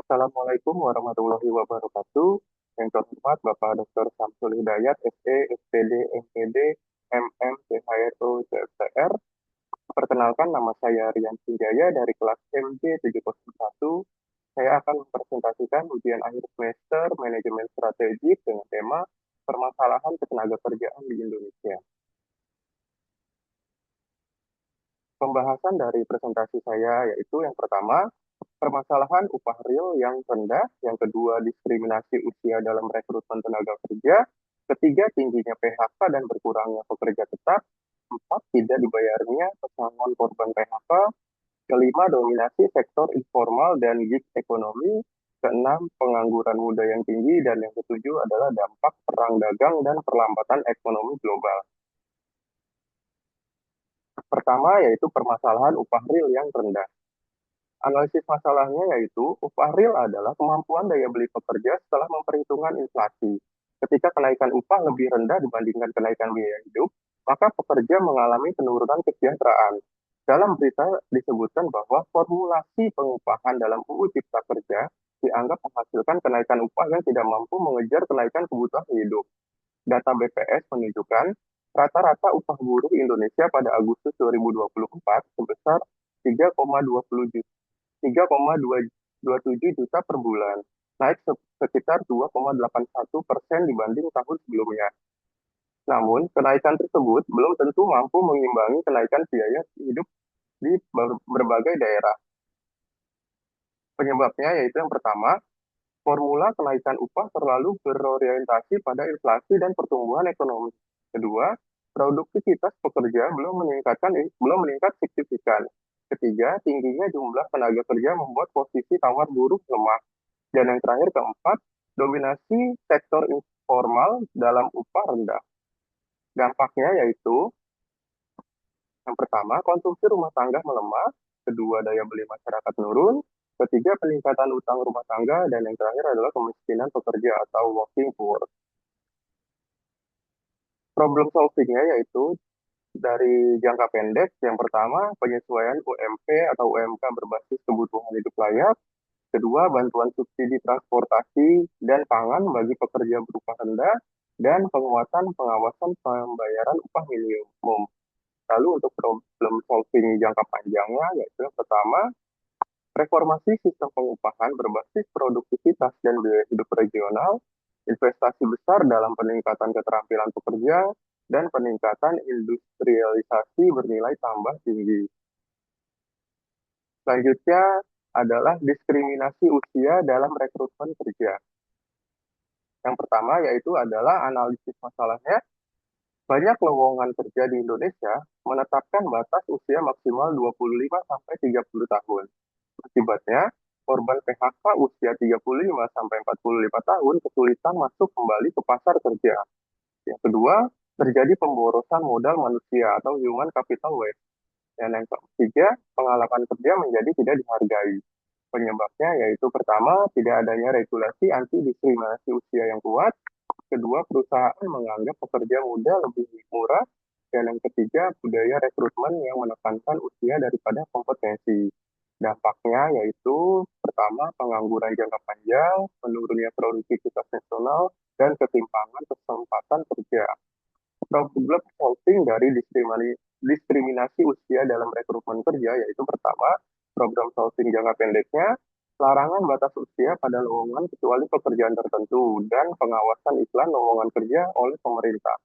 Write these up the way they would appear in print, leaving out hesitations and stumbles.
Assalamualaikum warahmatullahi wabarakatuh. Yang terhormat Bapak Dr. Samsul Hidayat, SE, SPD, MPD, MM, CHRO, CFTR. Perkenalkan, nama saya Rian Sinjaya dari kelas MJ701. Saya akan mempresentasikan ujian akhir semester manajemen strategik dengan tema permasalahan ketenaga kerjaan di Indonesia. Pembahasan dari presentasi saya yaitu yang pertama, permasalahan upah real yang rendah, yang kedua, diskriminasi usia dalam rekrutmen tenaga kerja, ketiga, tingginya PHK dan berkurangnya pekerja tetap, empat, tidak dibayarnya pesangon korban PHK, kelima, dominasi sektor informal dan gig ekonomi, keenam, pengangguran muda yang tinggi, dan yang ketujuh adalah dampak perang dagang dan perlambatan ekonomi global. Pertama yaitu permasalahan upah real yang rendah. Analisis masalahnya yaitu upah real adalah kemampuan daya beli pekerja setelah memperhitungkan inflasi. Ketika kenaikan upah lebih rendah dibandingkan kenaikan biaya hidup, maka pekerja mengalami penurunan kesejahteraan. Dalam berita disebutkan bahwa formulasi pengupahan dalam UU Cipta Kerja dianggap menghasilkan kenaikan upah yang tidak mampu mengejar kenaikan kebutuhan hidup. Data BPS menunjukkan rata-rata upah buruh Indonesia pada Agustus 2024 sebesar 3,27 juta per bulan, naik sekitar 2,81% dibanding tahun sebelumnya. Namun, kenaikan tersebut belum tentu mampu mengimbangi kenaikan biaya hidup di berbagai daerah. Penyebabnya yaitu yang pertama, formula kenaikan upah terlalu berorientasi pada inflasi dan pertumbuhan ekonomi. Kedua, produktivitas pekerja belum meningkat signifikan. Ketiga, tingginya jumlah tenaga kerja membuat posisi tawar buruh lemah. Dan yang terakhir, keempat, dominasi sektor informal dalam upah rendah. Dampaknya yaitu yang pertama, konsumsi rumah tangga melemah. Kedua, daya beli masyarakat menurun. Ketiga, peningkatan utang rumah tangga. Dan yang terakhir adalah kemiskinan pekerja atau working poor. Problem solvingnya yaitu dari jangka pendek. Yang pertama, penyesuaian UMP atau UMK berbasis kebutuhan hidup layak. Kedua, bantuan subsidi transportasi dan pangan bagi pekerja berupa rendah. Dan penguatan pengawasan pembayaran upah minimum. Lalu untuk problem solving jangka panjangnya, yaitu yang pertama, reformasi sistem pengupahan berbasis produktivitas dan biaya hidup regional, investasi besar dalam peningkatan keterampilan pekerja, dan peningkatan industrialisasi bernilai tambah tinggi. Selanjutnya adalah diskriminasi usia dalam rekrutmen kerja. Yang pertama yaitu adalah analisis masalahnya. Banyak lowongan kerja di Indonesia menetapkan batas usia maksimal 25-30 tahun. Akibatnya, korban PHK usia 35-45 tahun kesulitan masuk kembali ke pasar kerja. Yang kedua, terjadi pemborosan modal manusia atau human capital waste. Dan yang ketiga, pengalaman kerja menjadi tidak dihargai. Penyebabnya yaitu pertama, tidak adanya regulasi anti diskriminasi usia yang kuat. Kedua, perusahaan menganggap pekerja muda lebih murah. Dan yang ketiga, budaya rekrutmen yang menekankan usia daripada kompetensi. Dampaknya yaitu pertama, pengangguran jangka panjang, menurunnya produktivitas nasional, dan ketimpangan kesempatan kerja. Problem solving dari diskriminasi usia dalam rekrutmen kerja yaitu pertama, program solving jangka pendeknya, larangan batas usia pada lowongan kecuali pekerjaan tertentu, dan pengawasan iklan lowongan kerja oleh pemerintah.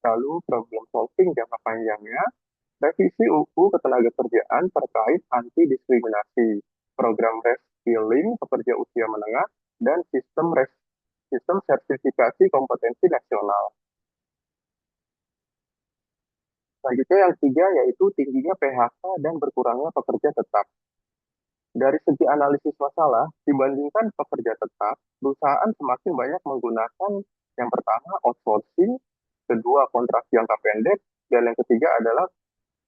Lalu problem solving jangka panjangnya, revisi UU Ketenagakerjaan terkait anti diskriminasi, program reskilling pekerja usia menengah, dan sistem sertifikasi kompetensi nasional. Selanjutnya yang ketiga yaitu tingginya PHK dan berkurangnya pekerja tetap. Dari segi analisis masalah, dibandingkan pekerja tetap, perusahaan semakin banyak menggunakan yang pertama outsourcing, kedua kontrak jangka pendek, dan yang ketiga adalah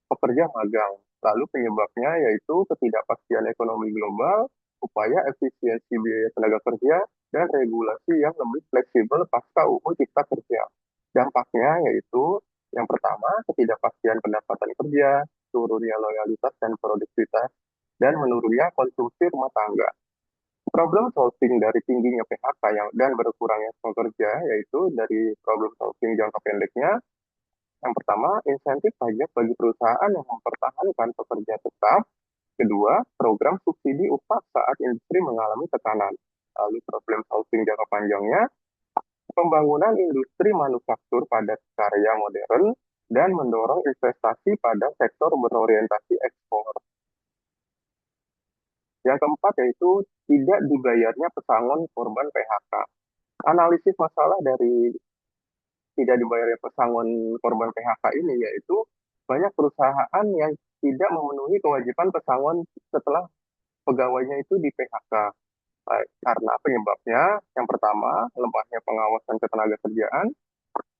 pekerja magang. Lalu penyebabnya yaitu ketidakpastian ekonomi global, upaya efisiensi biaya tenaga kerja, dan regulasi yang lebih fleksibel pasca UU Cipta Kerja. Dampaknya yaitu yang pertama, ketidakpastian pendapatan kerja, turunnya loyalitas dan produktivitas, dan menurunnya konsumsi rumah tangga. Problem solving dari tingginya PHK dan berkurangnya pekerja, yaitu dari problem solving jangka pendeknya. Yang pertama, insentif pajak bagi perusahaan yang mempertahankan pekerja tetap. Kedua, program subsidi upah saat industri mengalami tekanan. Lalu problem solving jangka panjangnya, pembangunan industri manufaktur padat karya modern dan mendorong investasi pada sektor berorientasi ekspor. Yang keempat yaitu tidak dibayarnya pesangon korban PHK. Analisis masalah dari tidak dibayarnya pesangon korban PHK ini yaitu banyak perusahaan yang tidak memenuhi kewajiban pesangon setelah pegawainya itu di PHK. Karena penyebabnya, yang pertama, lemahnya pengawasan ketenagakerjaan,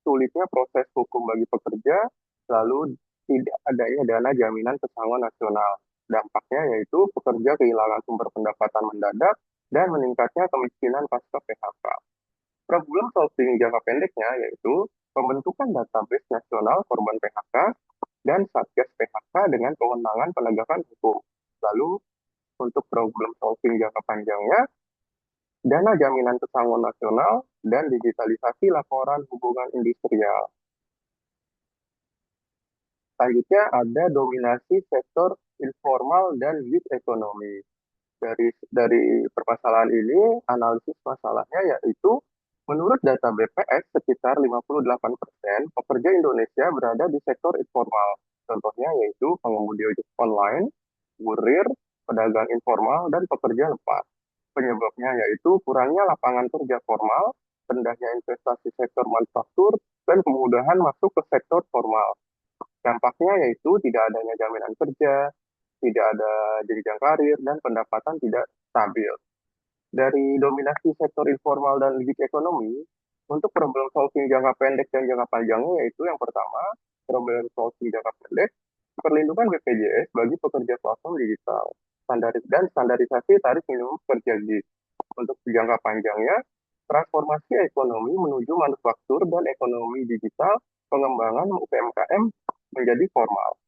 sulitnya proses hukum bagi pekerja, lalu tidak adanya dana jaminan pesangon nasional. Dampaknya yaitu pekerja kehilangan sumber pendapatan mendadak dan meningkatnya kemiskinan pasca PHK. Problem solving jangka pendeknya yaitu pembentukan database nasional korban PHK dan Satgas PHK dengan kewenangan penegakan hukum. Lalu untuk problem solving jangka panjangnya, dana jaminan pesangon nasional dan digitalisasi laporan hubungan industrial. Selanjutnya ada dominasi sektor informal dan gig ekonomi. Dari permasalahan ini, analisis masalahnya yaitu menurut data BPS sekitar 58% pekerja Indonesia berada di sektor informal. Contohnya yaitu pengemudi ojek online, kurir, pedagang informal, dan pekerja lepas. Penyebabnya yaitu kurangnya lapangan kerja formal, rendahnya investasi sektor manufaktur, dan kemudahan masuk ke sektor formal. Dampaknya yaitu tidak adanya jaminan kerja, tidak ada jenjang karir, dan pendapatan tidak stabil. Dari dominasi sektor informal dan gig ekonomi, untuk problem solving jangka pendek dan jangka panjangnya yaitu yang pertama, problem solving jangka pendek, perlindungan BPJS bagi pekerja platform digital, dan standarisasi tarif minimum kerja gig. Untuk jangka panjangnya, transformasi ekonomi menuju manufaktur dan ekonomi digital, pengembangan UMKM menjadi formal.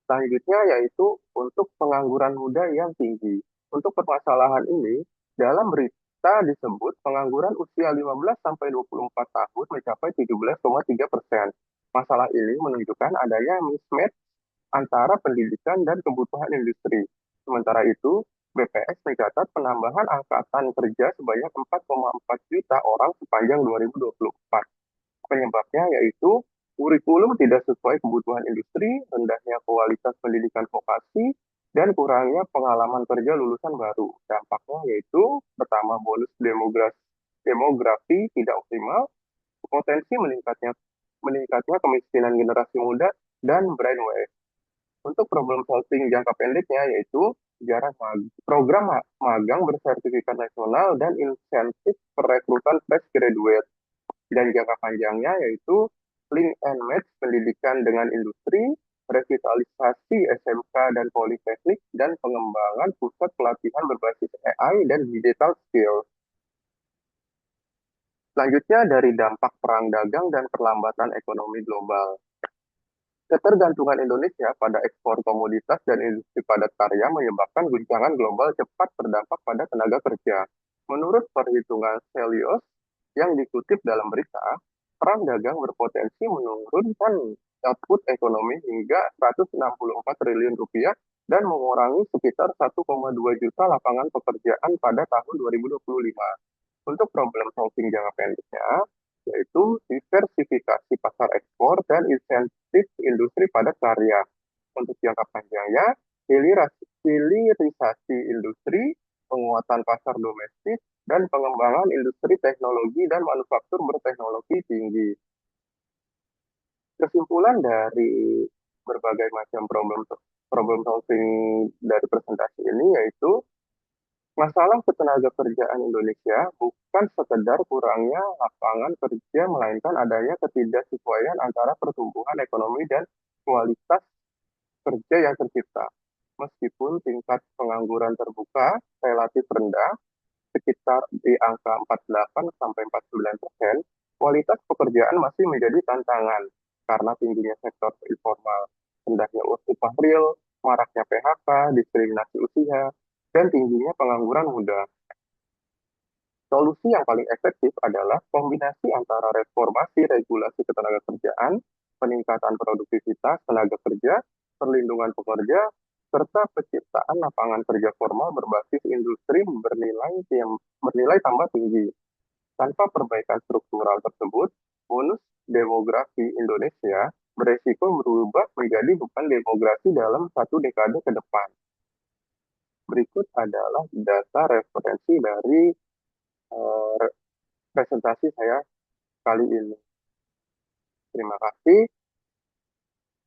Selanjutnya yaitu untuk pengangguran muda yang tinggi. Untuk permasalahan ini, dalam berita disebut pengangguran usia 15 sampai 24 tahun mencapai 17,3%. Masalah ini menunjukkan adanya mismatch antara pendidikan dan kebutuhan industri. Sementara itu, BPS mencatat penambahan angkatan kerja sebanyak 4,4 juta orang sepanjang 2024. Penyebabnya yaitu kurikulum tidak sesuai kebutuhan industri, rendahnya kualitas pendidikan vokasi, dan kurangnya pengalaman kerja lulusan baru. Dampaknya yaitu pertama bonus demografi tidak optimal, potensi meningkatnya kemiskinan generasi muda, dan brainwaste. Untuk problem solving jangka pendeknya yaitu program magang bersertifikat nasional dan insentif perekrutan fresh graduate. Dan jangka panjangnya yaitu link and match pendidikan dengan industri, revitalisasi SMK dan politeknik, dan pengembangan pusat pelatihan berbasis AI dan digital skills. Selanjutnya dari dampak perang dagang dan perlambatan ekonomi global. Ketergantungan Indonesia pada ekspor komoditas dan industri padat karya menyebabkan guncangan global cepat berdampak pada tenaga kerja. Menurut perhitungan Celios yang dikutip dalam berita, perang dagang berpotensi menurunkan output ekonomi hingga 164 triliun rupiah dan mengurangi sekitar 1,2 juta lapangan pekerjaan pada tahun 2025. Untuk problem solving jangka pendeknya, yaitu diversifikasi pasar ekspor dan insentif industri padat karya. Untuk jangka panjangnya, hilirisasi industri, penguatan pasar domestik, dan pengembangan industri teknologi dan manufaktur berteknologi tinggi. Kesimpulan dari berbagai macam problem solving dari presentasi ini yaitu masalah ketenaga kerjaan Indonesia bukan sekedar kurangnya lapangan kerja, melainkan adanya ketidaksesuaian antara pertumbuhan ekonomi dan kualitas kerja yang tercipta. Meskipun tingkat pengangguran terbuka relatif rendah, sekitar di angka 48 sampai 49%, kualitas pekerjaan masih menjadi tantangan karena tingginya sektor informal, rendahnya upah real, maraknya PHK, diskriminasi usia, dan tingginya pengangguran muda. Solusi yang paling efektif adalah kombinasi antara reformasi regulasi ketenagakerjaan, peningkatan produktivitas tenaga kerja, perlindungan pekerja, serta penciptaan lapangan kerja formal berbasis industri bernilai tambah tinggi. Tanpa perbaikan struktural tersebut, bonus demografi Indonesia beresiko berubah menjadi beban demografi dalam 1 dekade ke depan. Berikut adalah data referensi dari eh, presentasi saya kali ini. Terima kasih.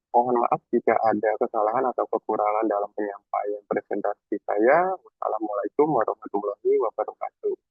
Mohon maaf jika ada kesalahan atau kekurangan dalam penyampaian presentasi saya. Wassalamualaikum warahmatullahi wabarakatuh.